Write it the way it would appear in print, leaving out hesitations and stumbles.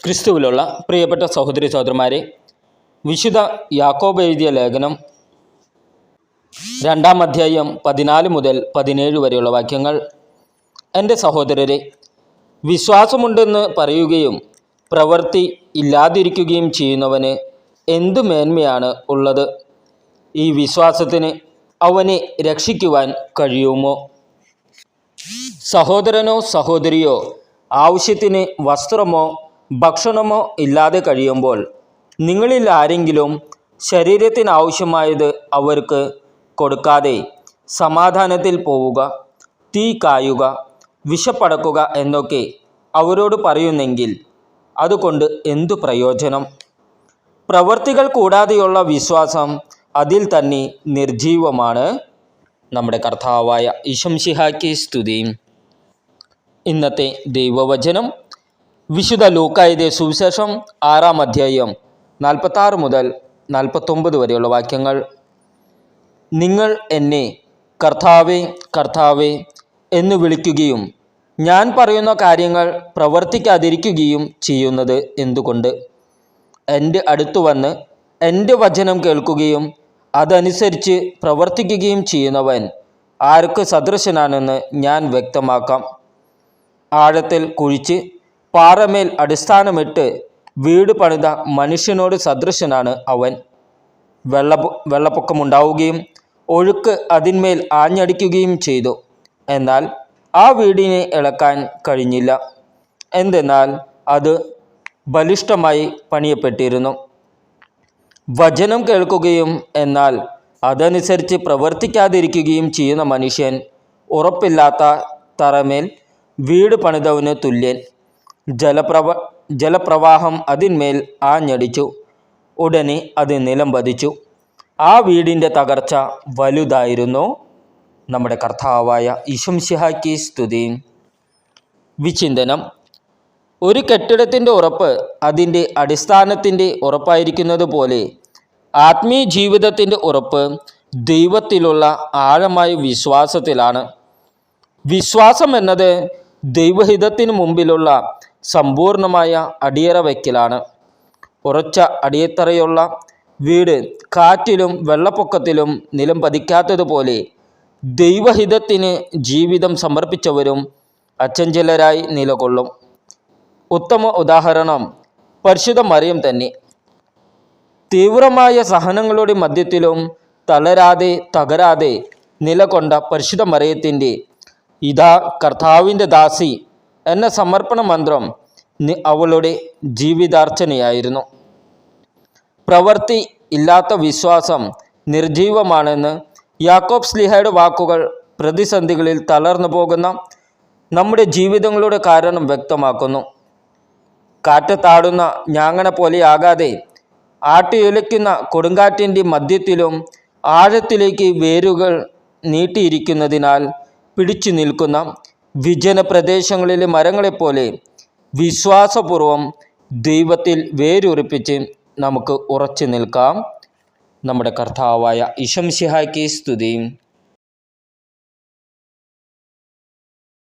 ക്രിസ്തുവിലുള്ള പ്രിയപ്പെട്ട സഹോദരി സഹോദരന്മാരെ, വിശുദ്ധ യാക്കോബ് എഴുതിയ ലേഖനം 2-ാം അധ്യായം 14 മുതൽ 17 വരെയുള്ള വാക്യങ്ങൾ. എൻ്റെ സഹോദരരെ, വിശ്വാസമുണ്ടെന്ന് പറയുകയും പ്രവൃത്തി ഇല്ലാതിരിക്കുകയും ചെയ്യുന്നവന് എന്തു മേന്മയാണ് ഉള്ളത്? ഈ വിശ്വാസത്തിന് അവനെ രക്ഷിക്കുവാൻ കഴിയുമോ? സഹോദരനോ സഹോദരിയോ ആവശ്യത്തിന് വസ്ത്രമോ ഭക്ഷണമോ ഇല്ലാതെ കഴിയുമ്പോൾ നിങ്ങളിൽ ആരെങ്കിലും ശരീരത്തിനാവശ്യമായത് അവർക്ക് കൊടുക്കാതെ സമാധാനത്തിൽ പോവുക, തീ കായുക, വിശപ്പടക്കുക എന്നൊക്കെ അവരോട് പറയുന്നെങ്കിൽ അതുകൊണ്ട് എന്തു പ്രയോജനം? പ്രവൃത്തികൾ കൂടാതെയുള്ള വിശ്വാസം അതിൽ തന്നെ നിർജീവമാണ്. നമ്മുടെ കർത്താവായ ഈശോമിശിഹായ്ക്ക് സ്തുതി. ഇന്നത്തെ ദൈവവചനം വിശുദ്ധ ലൂക്കാ എഴുതിയ സുവിശേഷം 6-ാം അധ്യായം 46 മുതൽ 49 വരെയുള്ള വാക്യങ്ങൾ. നിങ്ങൾ എന്നെ കർത്താവേ കർത്താവേ എന്ന് വിളിക്കുകയും ഞാൻ പറയുന്ന കാര്യങ്ങൾ പ്രവർത്തിക്കാതിരിക്കുകയും ചെയ്യുന്നത് എന്തുകൊണ്ട്? എൻ്റെ അടുത്തു വന്ന് എൻ്റെ വചനം കേൾക്കുകയും അതനുസരിച്ച് പ്രവർത്തിക്കുകയും ചെയ്യുന്നവൻ ആർക്ക് സദൃശനാണെന്ന് ഞാൻ വ്യക്തമാക്കാം. ആഴത്തിൽ കുഴിച്ച് പാറമേൽ അടിസ്ഥാനമിട്ട് വീട് പണിത മനുഷ്യനോട് സദൃശനാണ് അവൻ. വെള്ളപ്പൊക്കമുണ്ടാവുകയും ഒഴുക്ക് അതിന്മേൽ ആഞ്ഞടിക്കുകയും ചെയ്തു. എന്നാൽ ആ വീടിനെ ഇളക്കാൻ കഴിഞ്ഞില്ല. എന്തെന്നാൽ അത് ബലിഷ്ഠമായി പണിയപ്പെട്ടിരുന്നു. വചനം കേൾക്കുകയും എന്നാൽ അതനുസരിച്ച് പ്രവർത്തിക്കാതിരിക്കുകയും ചെയ്യുന്ന മനുഷ്യൻ ഉറപ്പില്ലാത്ത തറമേൽ വീട് പണിതവന് തുല്യൻ. ജലപ്രവാഹം അതിന്മേൽ ആഞ്ഞടിച്ചു, ഉടനെ അത് നിലം പതിച്ചു. ആ വീടിൻ്റെ തകർച്ച വലുതായിരുന്നു. നമ്മുടെ കർത്താവായ ഈശോമിശിഹായ്ക്ക് സ്തുതി. വിചിന്തനം: ഒരു കെട്ടിടത്തിൻ്റെ ഉറപ്പ് അതിൻ്റെ അടിസ്ഥാനത്തിൻ്റെ ഉറപ്പായിരിക്കുന്നത് പോലെ ആത്മീയ ജീവിതത്തിൻ്റെ ഉറപ്പ് ദൈവത്തിലുള്ള ആഴമായ വിശ്വാസത്തിലാണ്. വിശ്വാസം എന്നത് ദൈവഹിതത്തിന് മുമ്പിലുള്ള സമ്പൂർണമായ അടിയറ വയ്ക്കലാണ്. ഉറച്ച അടിയത്തറയുള്ള വീട് കാറ്റിലും വെള്ളപ്പൊക്കത്തിലും നിലം പതിക്കാത്തതുപോലെ ദൈവഹിതത്തിന് ജീവിതം സമർപ്പിച്ചവരും അചഞ്ചലരായി നിലകൊള്ളും. ഉത്തമ ഉദാഹരണം പരിശുദ്ധ മറിയം തന്നെ. തീവ്രമായ സഹനങ്ങളുടെ മധ്യത്തിലും തളരാതെ തകരാതെ നിലകൊണ്ട പരിശുദ്ധ മറിയത്തിൻ്റെ "ഇതാ കർത്താവിൻ്റെ ദാസി" എന്ന സമർപ്പണ മന്ത്രം അവളുടെ ജീവിതാർച്ചനയായിരുന്നു. പ്രവൃത്തി ഇല്ലാത്ത വിശ്വാസം നിർജീവമാണെന്ന് യാക്കോബ് ശ്ലീഹായുടെ വാക്കുകൾ പ്രതിസന്ധികളിൽ തളർന്നു പോകുന്ന നമ്മുടെ ജീവിതങ്ങളുടെ കാരണം വ്യക്തമാക്കുന്നു. കാറ്റത്താടുന്ന ഞാങ്ങണ പോലെയാകാതെ ആട്ടിയുലയ്ക്കുന്ന കൊടുങ്കാറ്റിൻ്റെ മധ്യത്തിലും ആഴത്തിലേക്ക് വേരുകൾ നീട്ടിയിരിക്കുന്നതിനാൽ പിടിച്ചു നിൽക്കുന്ന വിജന പ്രദേശങ്ങളിലെ മരങ്ങളെപ്പോലെ വിശ്വാസപൂർവം ദൈവത്തിൽ വേരുറപ്പിച്ച് നമുക്ക് ഉറച്ചു നിൽക്കാം. നമ്മുടെ കർത്താവായ ഈശോമിശിഹായ്ക്ക് സ്തുതി.